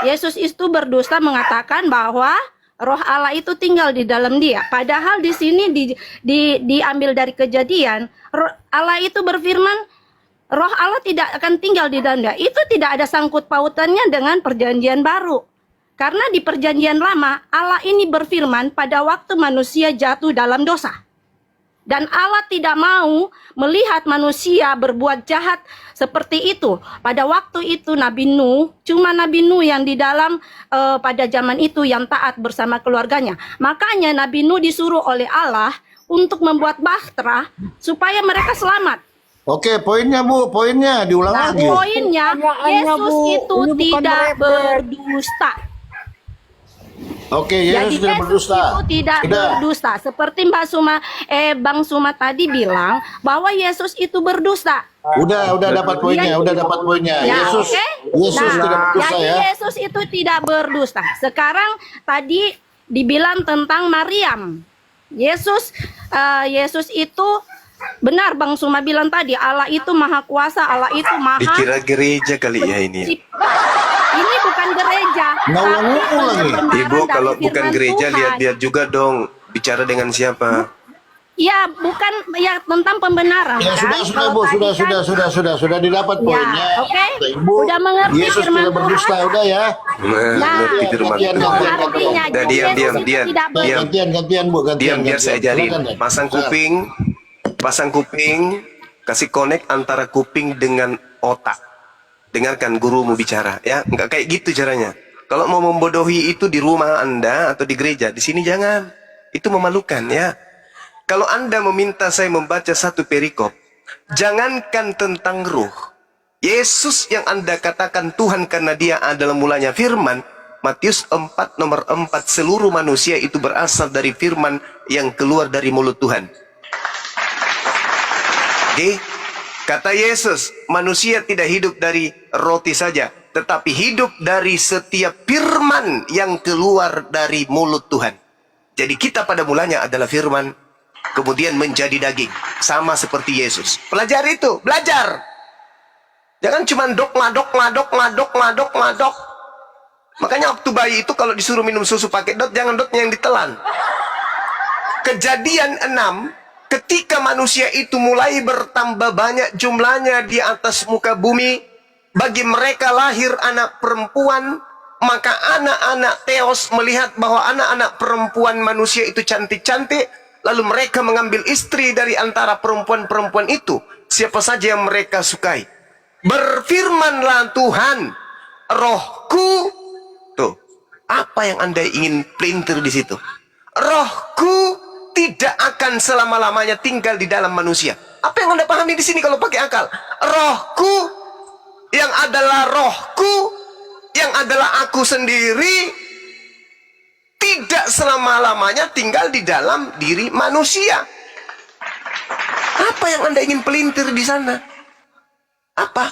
Yesus itu berdusta mengatakan bahwa roh Allah itu tinggal di dalam dia. Padahal di sini diambil dari Kejadian, Allah itu berfirman, roh Allah tidak akan tinggal di dalam dia. Itu tidak ada sangkut pautannya dengan perjanjian baru. Karena di perjanjian lama, Allah ini berfirman pada waktu manusia jatuh dalam dosa. Dan Allah tidak mau melihat manusia berbuat jahat seperti itu. Pada waktu itu Nabi Nuh, cuma Nabi Nuh yang di dalam pada zaman itu yang taat bersama keluarganya. Makanya Nabi Nuh disuruh oleh Allah untuk membuat bahtera supaya mereka selamat. Oke, poinnya, Bu. Poinnya diulang Nah, lagi. poinnya Yesus itu tidak berdusta. Oke, Jadi Yesus tidak berdusta. itu tidak berdusta. Seperti Bang Suma tadi bilang bahwa Yesus itu berdusta. Udah dapat poinnya, udah dapat poinnya. Ya, Yesus oke? tidak berdusta Jadi ya. Yesus itu tidak berdusta. Sekarang tadi dibilang tentang Maryam. Yesus itu benar Bang Suma bilang tadi, Allah itu maha kuasa, Allah itu maha Dikira gereja kali ya ini. pencipta. Ini bukan gereja. Nggak ulang-ulang lagi. Tapi Ibu pembenaran kalau dari bukan firman gereja Tuhan. lihat-lihat juga dong. Bicara dengan siapa? Ya, bukan ya tentang pembenaran Ya kan? sudah Kalau Bu, tadi kan- sudah didapat Ya, poinnya. oke. Kata Ibu, Udah mengerti Yesus firman tidak berdusta, Tuhan? udah ya. Nah, Mengerti firman gantian, Tuhan. gantian. artinya Udah, jadi diam, Yesus diam, itu diam. tidak Nah, Diam. gantian Bu, gantian. Diam, biar saya ajarin. Silakan, Dan. Pasang Silakan. kuping, kasih connect antara kuping dengan otak. Dengarkan gurumu bicara, ya. Enggak kayak gitu caranya. Kalau mau membodohi itu di rumah Anda atau di gereja, di sini jangan. Itu memalukan, ya. Kalau Anda meminta saya membaca satu perikop, jangankan tentang ruh. Yesus yang Anda katakan Tuhan karena dia adalah mulanya firman. Matius 4 nomor 4, seluruh manusia itu berasal dari firman yang keluar dari mulut Tuhan. Oke? Kata Yesus, manusia tidak hidup dari roti saja, tetapi hidup dari setiap firman yang keluar dari mulut Tuhan. Jadi kita pada mulanya adalah firman, kemudian menjadi daging. Sama seperti Yesus. Pelajari itu, belajar. Jangan cuma dok. Makanya waktu bayi itu kalau disuruh minum susu pakai dot, jangan dotnya yang ditelan. Kejadian 6, ketika manusia itu mulai bertambah banyak jumlahnya di atas muka bumi, bagi mereka lahir anak perempuan, maka anak-anak Theos melihat bahwa anak-anak perempuan manusia itu cantik-cantik, lalu mereka mengambil istri dari antara perempuan-perempuan itu, siapa saja yang mereka sukai. Berfirmanlah Tuhan, rohku, tuh, apa yang Anda ingin pelintir di situ? Rohku tidak akan selama-lamanya tinggal di dalam manusia. Apa yang Anda pahami di sini kalau pakai akal? Rohku, yang adalah rohku, yang adalah aku sendiri, tidak selama-lamanya tinggal di dalam diri manusia. Apa yang Anda ingin pelintir di sana? Apa?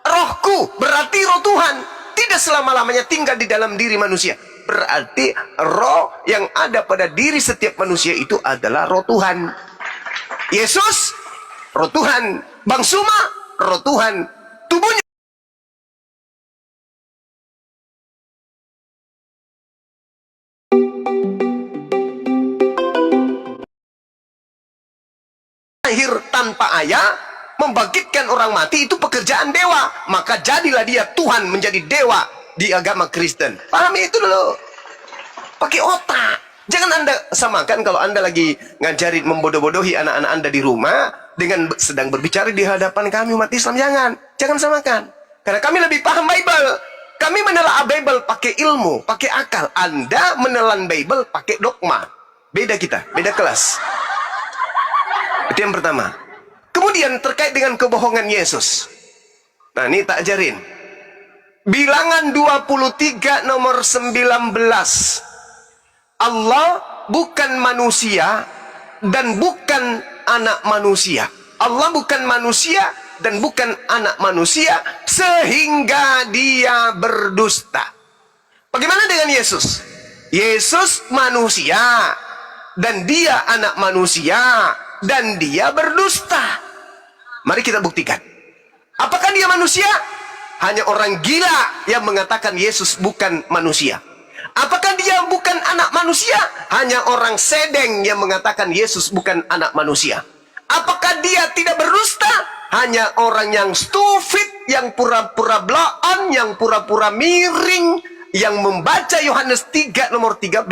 Rohku, berarti roh Tuhan tidak selama-lamanya tinggal di dalam diri manusia. Berarti roh yang ada pada diri setiap manusia itu adalah roh Tuhan. Yesus, roh Tuhan. Bang Suma, roh Tuhan. Tubuhnya lahir tanpa ayah, membangkitkan orang mati, itu pekerjaan dewa. Maka jadilah dia Tuhan, menjadi dewa di agama Kristen. Pahami itu dulu. Pakai otak. Jangan Anda samakan kalau Anda lagi ngajarin membodoh-bodohi anak-anak Anda di rumah dengan sedang berbicara di hadapan kami umat Islam. Jangan samakan. Karena kami lebih paham Bible. Kami menelaah Bible pakai ilmu, pakai akal. Anda menelan Bible pakai dogma. Beda kita, beda kelas. Itu yang pertama. Kemudian terkait dengan kebohongan Yesus. Nah, ini tak ajarin. Bilangan 23 nomor 19. Allah bukan manusia dan bukan anak manusia. Allah bukan manusia dan bukan anak manusia sehingga dia berdusta. Bagaimana dengan Yesus? Yesus manusia dan dia anak manusia dan dia berdusta. Mari kita buktikan. Apakah dia manusia? Hanya orang gila yang mengatakan Yesus bukan manusia. Apakah dia bukan anak manusia? Hanya orang sedeng yang mengatakan Yesus bukan anak manusia. Apakah dia tidak berdusta? Hanya orang yang stupid, yang pura-pura bloon, yang pura-pura miring, yang membaca Yohanes 3 nomor 13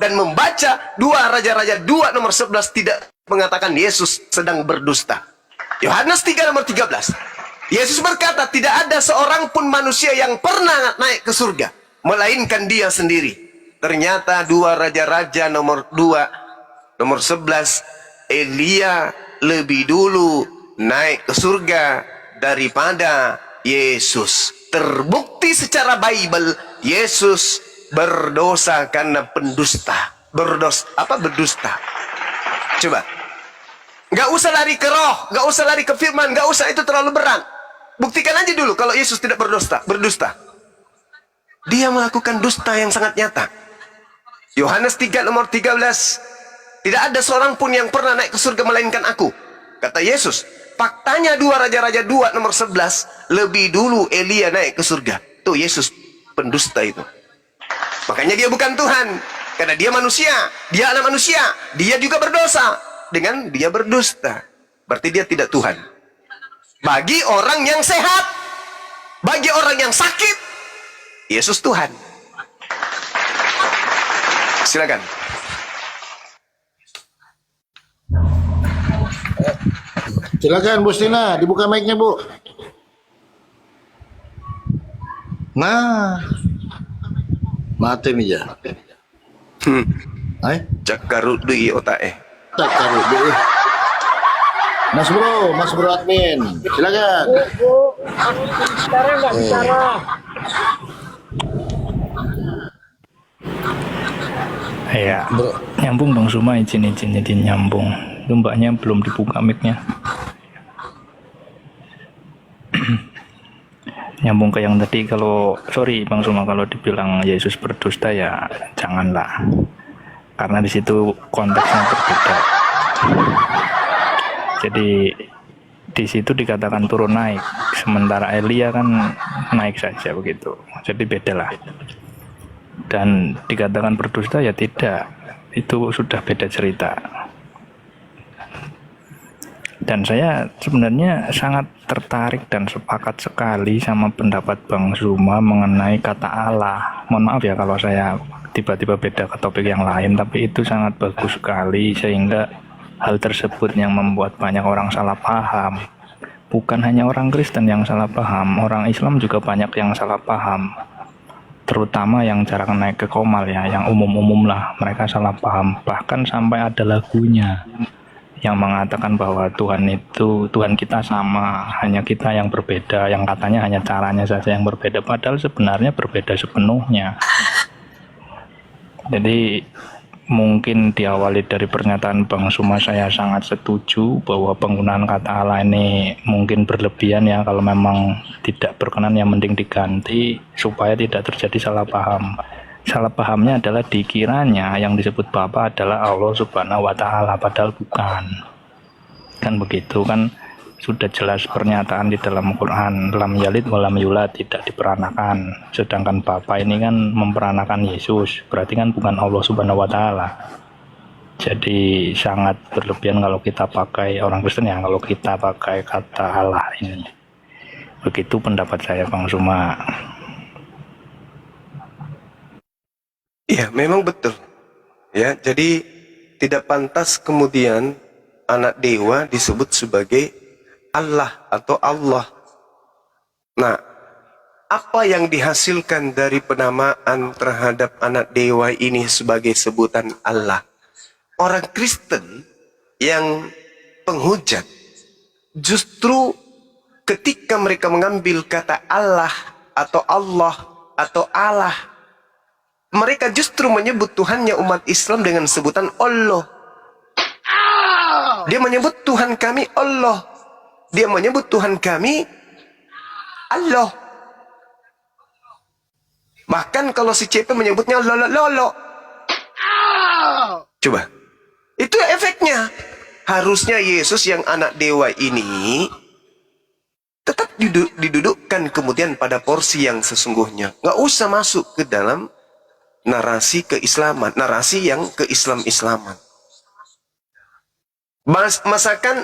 dan membaca 2 Raja-Raja 2 nomor 11 tidak mengatakan Yesus sedang berdusta. Yohanes 3 nomor 13. Yesus berkata, tidak ada seorang pun manusia yang pernah naik ke surga, melainkan dia sendiri. Ternyata 2 Raja-Raja nomor 2 nomor 11, Elia lebih dulu naik ke surga daripada Yesus. Terbukti secara Bible, Yesus berdosa karena pendusta. Berdusta. Coba. Gak usah lari ke roh, gak usah lari ke firman, gak usah, itu terlalu berat. Buktikan aja dulu kalau Yesus tidak berdusta. Dia melakukan dusta yang sangat nyata. Yohanes 3 nomor 13. Tidak ada seorang pun yang pernah naik ke surga melainkan aku. Kata Yesus. Faktanya 2 Raja-Raja 2 nomor 11. Lebih dulu Elia naik ke surga. Tuh Yesus pendusta itu. Makanya dia bukan Tuhan. Karena dia manusia. Dia anak manusia. Dia juga berdosa. dengan dia berdusta. Berarti dia tidak Tuhan. Bagi orang yang sehat, bagi orang yang sakit, Yesus Tuhan. Silakan. Silakan Bu Stina, dibuka mic-nya Bu. Nah, mati nih ya. Ay, Jakarut di otak tak taruh deh. Mas Bro admin, silakan. Bu, bicara nggak bicara? Ya, nyambung Bang Suma, izin jadi nyambung. Itu mbaknya belum dibuka mic-nya. Nyambung ke yang tadi, kalau sorry Bang Suma, kalau dibilang Yesus berdusta ya janganlah, karena di situ konteksnya berbeda. Jadi di situ dikatakan turun naik, sementara Elia kan naik saja begitu. Jadi beda lah. Dan dikatakan berdusta ya tidak, itu sudah beda cerita. Dan saya sebenarnya sangat tertarik dan sepakat sekali sama pendapat Bang Zuma mengenai kata Allah. Mohon maaf ya kalau saya tiba-tiba beda ke topik yang lain, tapi itu sangat bagus sekali, sehingga hal tersebut yang membuat banyak orang salah paham. Bukan hanya orang Kristen yang salah paham, orang Islam juga banyak yang salah paham. Terutama yang jarang naik ke komal ya, yang umum-umum lah, mereka salah paham. Bahkan sampai ada lagunya yang mengatakan bahwa Tuhan itu, Tuhan kita sama, hanya kita yang berbeda, yang katanya hanya caranya saja yang berbeda, padahal sebenarnya berbeda sepenuhnya. Jadi mungkin diawali dari pernyataan Bang Suma, saya sangat setuju bahwa penggunaan kata Allah ini mungkin berlebihan ya. Kalau memang tidak berkenan ya mending diganti supaya tidak terjadi salah paham. Salah pahamnya adalah dikiranya yang disebut Bapa adalah Allah Subhanahu wa Ta'ala, padahal bukan. Kan begitu kan, sudah jelas pernyataan di dalam Quran, lam yalid walam yulad, tidak diperanakan. Sedangkan Bapa ini kan memperanakan Yesus, berarti kan bukan Allah Subhanahu wa Ta'ala. Jadi sangat berlebihan kalau kita pakai, orang Kristen ya, kalau kita pakai kata Allah ini. Begitu pendapat saya Bang Suma. Iya, memang betul. Ya, jadi tidak pantas kemudian anak dewa disebut sebagai Allah atau Allah. Nah, apa yang dihasilkan dari penamaan terhadap anak dewa ini sebagai sebutan Allah? Orang Kristen yang penghujat justru ketika mereka mengambil kata Allah atau Allah, mereka justru menyebut Tuhannya umat Islam dengan sebutan Allah. Dia menyebut Tuhan kami Allah. Dia menyebut Tuhan kami Allah. Bahkan kalau si CP menyebutnya lolo. Coba. Itu efeknya. Harusnya Yesus yang anak dewa ini tetap didudukkan kemudian pada porsi yang sesungguhnya. Nggak usah masuk ke dalam narasi keislaman, narasi yang keislam-islaman. Masakan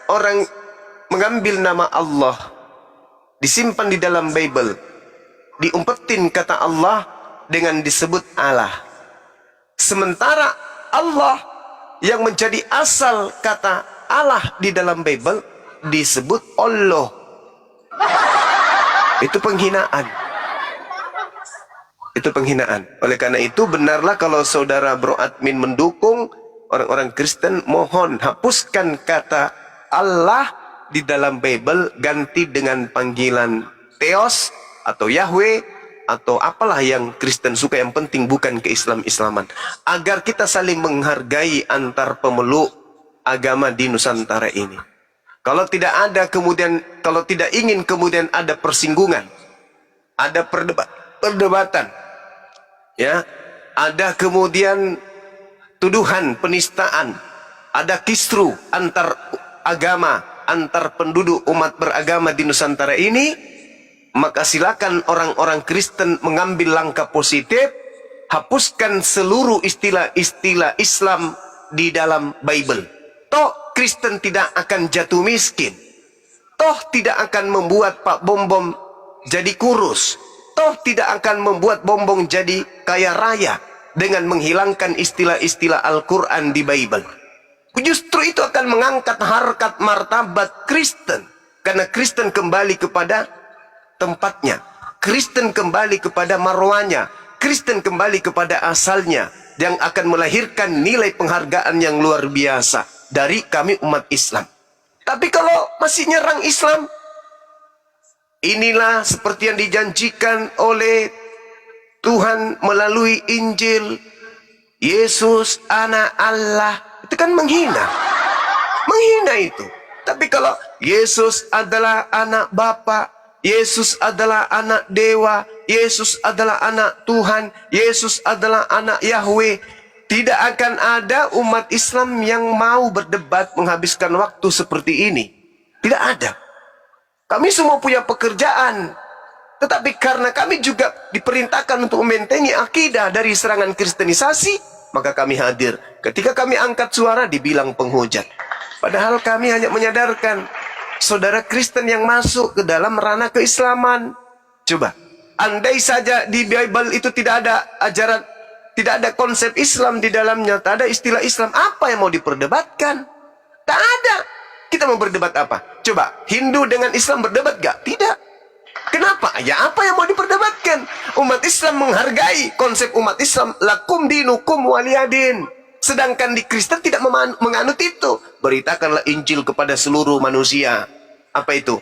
orang mengambil nama Allah, disimpan di dalam Bible, diumpetin kata Allah dengan disebut Allah. Sementara Allah yang menjadi asal kata Allah di dalam Bible disebut Allah. Itu penghinaan. Itu penghinaan. Oleh karena itu benarlah kalau saudara bro admin mendukung orang-orang Kristen, mohon hapuskan kata Allah di dalam Bible, ganti dengan panggilan Theos atau Yahweh atau apalah yang Kristen suka, yang penting bukan ke-Islam-Islaman, agar kita saling menghargai antar pemeluk agama di Nusantara ini. Kalau tidak ada kemudian, kalau tidak ingin kemudian ada persinggungan, ada perdebatan, ya, ada kemudian tuduhan penistaan, ada kisru antar agama, antar penduduk umat beragama di Nusantara ini, maka silakan orang-orang Kristen mengambil langkah positif, hapuskan seluruh istilah-istilah Islam di dalam Bible. Toh Kristen tidak akan jatuh miskin. Toh tidak akan membuat Pak Bombom jadi kurus. Toh tidak akan membuat Bombom jadi kaya raya dengan menghilangkan istilah-istilah Al-Quran di Bible. Justru itu akan mengangkat harkat martabat Kristen. Karena Kristen kembali kepada tempatnya. Kristen kembali kepada marwahnya. Kristen kembali kepada asalnya. Yang akan melahirkan nilai penghargaan yang luar biasa dari kami umat Islam. Tapi kalau masih nyerang Islam, inilah seperti yang dijanjikan oleh Tuhan melalui Injil. Yesus anak Allah. Itu kan menghina. Menghina itu. Tapi kalau Yesus adalah anak Bapa, Yesus adalah anak Dewa, Yesus adalah anak Tuhan, Yesus adalah anak Yahweh, tidak akan ada umat Islam yang mau berdebat menghabiskan waktu seperti ini. Tidak ada. Kami semua punya pekerjaan. Tetapi karena kami juga diperintahkan untuk membentengi akidah dari serangan kristenisasi, maka kami hadir. Ketika kami angkat suara, dibilang penghujat. Padahal kami hanya menyadarkan saudara Kristen yang masuk ke dalam ranah keislaman. Coba, andai saja di Bible itu tidak ada ajaran, tidak ada konsep Islam di dalamnya, tak ada istilah Islam, apa yang mau diperdebatkan? Tak ada. Kita mau berdebat apa? Coba, Hindu dengan Islam berdebat gak? Tidak. Kenapa? Ya apa yang mau diperdebatkan? Umat Islam menghargai konsep umat Islam, lakum dinukum waliyadin. Sedangkan di Kristen tidak menganut itu. Beritakanlah Injil kepada seluruh manusia. Apa itu?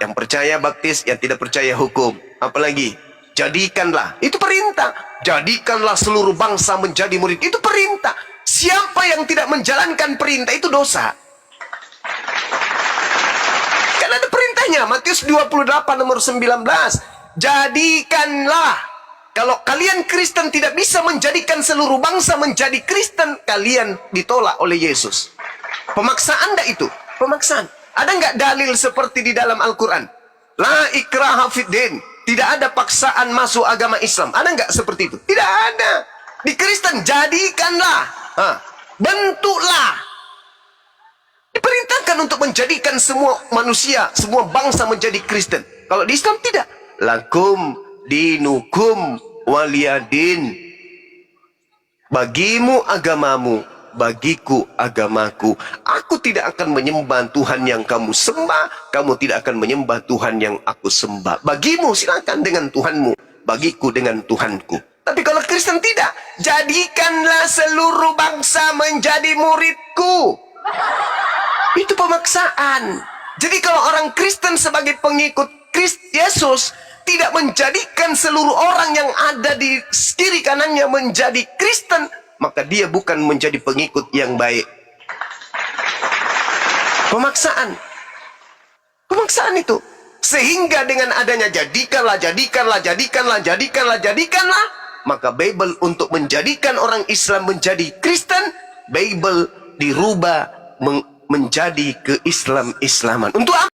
Yang percaya baptis, yang tidak percaya hukum. Apalagi? Jadikanlah. Itu perintah. Jadikanlah seluruh bangsa menjadi murid. Itu perintah. Siapa yang tidak menjalankan perintah itu dosa. Kan ada perintahnya. Matius 28 nomor 19. Jadikanlah. Kalau kalian Kristen tidak bisa menjadikan seluruh bangsa menjadi Kristen, kalian ditolak oleh Yesus. Pemaksaan enggak itu? Pemaksaan. Ada enggak dalil seperti di dalam Al-Quran? La ikraha fiddin. Tidak ada paksaan masuk agama Islam. Ada enggak seperti itu? Tidak ada. Di Kristen, jadikanlah. Bentuklah. Diperintahkan untuk menjadikan semua manusia, semua bangsa menjadi Kristen. Kalau di Islam tidak. Lakum dinukum waliyadin. Bagimu agamamu, bagiku agamaku. Aku tidak akan menyembah Tuhan yang kamu sembah, kamu tidak akan menyembah Tuhan yang aku sembah. Bagimu silakan dengan Tuhanmu, bagiku dengan Tuhanku. Tapi kalau Kristen tidak, jadikanlah seluruh bangsa menjadi muridku. Itu pemaksaan. Jadi kalau orang Kristen sebagai pengikut Yesus tidak menjadikan seluruh orang yang ada di kiri kanannya menjadi Kristen, maka dia bukan menjadi pengikut yang baik. Pemaksaan. Pemaksaan itu. Sehingga dengan adanya jadikanlah, maka Bible untuk menjadikan orang Islam menjadi Kristen, Bible dirubah menjadi keislam-islaman. Untuk apa?